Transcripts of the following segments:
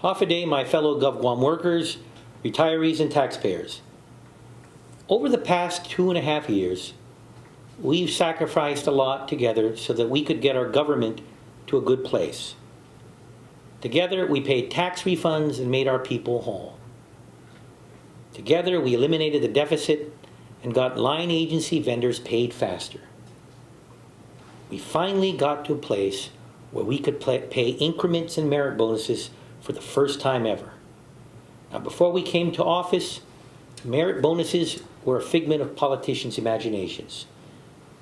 Hafa-day, my fellow Gov Guam workers, retirees, and taxpayers. Over the past 2.5 years, we've sacrificed a lot together so that we could get our government to a good place. Together, we paid tax refunds and made our people whole. Together, we eliminated the deficit and got line agency vendors paid faster. We finally got to a place where we could pay increments and merit bonuses for the first time ever. Now, before we came to office, merit bonuses were a figment of politicians' imaginations.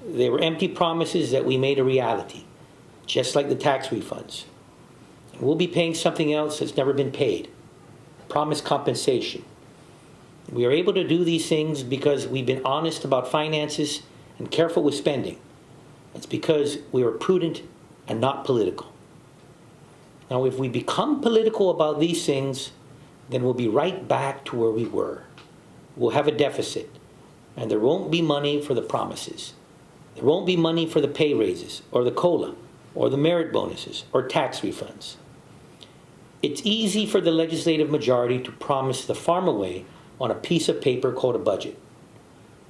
They were empty promises that we made a reality, just like the tax refunds. And we'll be paying something else that's never been paid, promised compensation. We are able to do these things because we've been honest about finances and careful with spending. It's because we are prudent and not political. Now, if we become political about these things, then we'll be right back to where we were. We'll have a deficit, and there won't be money for the promises. There won't be money for the pay raises, or the COLA, or the merit bonuses, or tax refunds. It's easy for the legislative majority to promise the farm away on a piece of paper called a budget.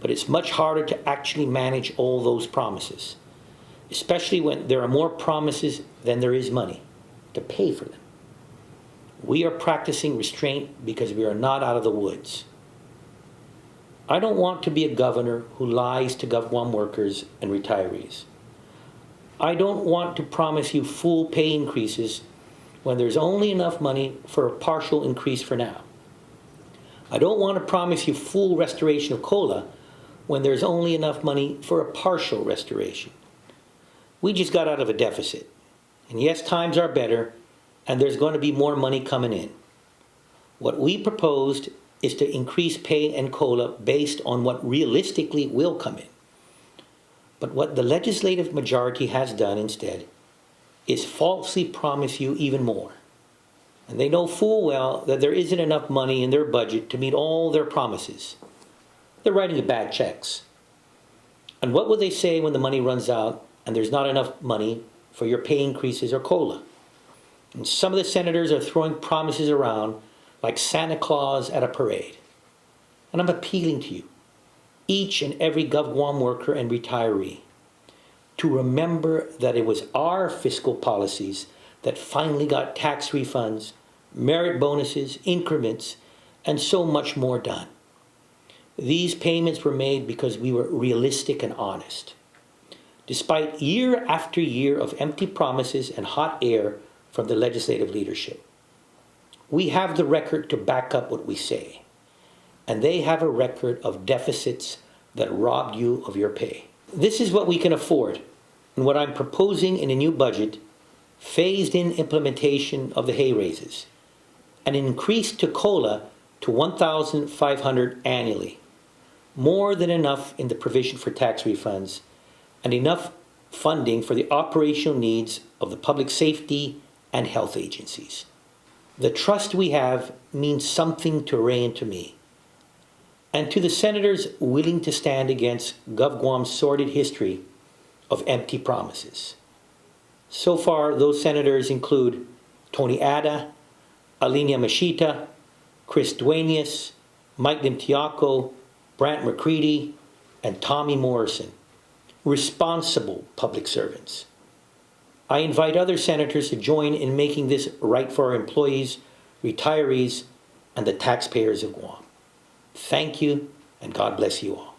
But it's much harder to actually manage all those promises, especially when there are more promises than there is money to pay for them. We are practicing restraint because we are not out of the woods. I don't want to be a governor who lies to Gov Guam workers and retirees. I don't want to promise you full pay increases when there's only enough money for a partial increase for now. I don't want to promise you full restoration of COLA when there's only enough money for a partial restoration. We just got out of a deficit. And yes, times are better, and there's going to be more money coming in. What we proposed is to increase pay and COLA based on what realistically will come in. But what the legislative majority has done instead is falsely promise you even more. And they know full well that there isn't enough money in their budget to meet all their promises. They're writing you bad checks. And what will they say when the money runs out and there's not enough money for your pay increases or COLA? And some of the senators are throwing promises around like Santa Claus at a parade. And I'm appealing to you, each and every Gov Guam worker and retiree, to remember that it was our fiscal policies that finally got tax refunds, merit bonuses, increments, and so much more done. These payments were made because we were realistic and honest. Despite year after year of empty promises and hot air from the legislative leadership, we have the record to back up what we say, and they have a record of deficits that robbed you of your pay. This is what we can afford, and what I'm proposing in a new budget: phased-in implementation of the hay raises, an increase to COLA to $1,500 annually, more than enough in the provision for tax refunds, and enough funding for the operational needs of the public safety and health agencies. The trust we have means something to Ray and to me, and to the senators willing to stand against Gov Guam's sordid history of empty promises. So far, those senators include Tony Ada, Alinia Mashita, Chris Duenas, Mike Limtiaco, Brant McCready, and Tommy Morrison. Responsible public servants. I invite other senators to join in making this right for our employees, retirees, and the taxpayers of Guam. Thank you, and God bless you all.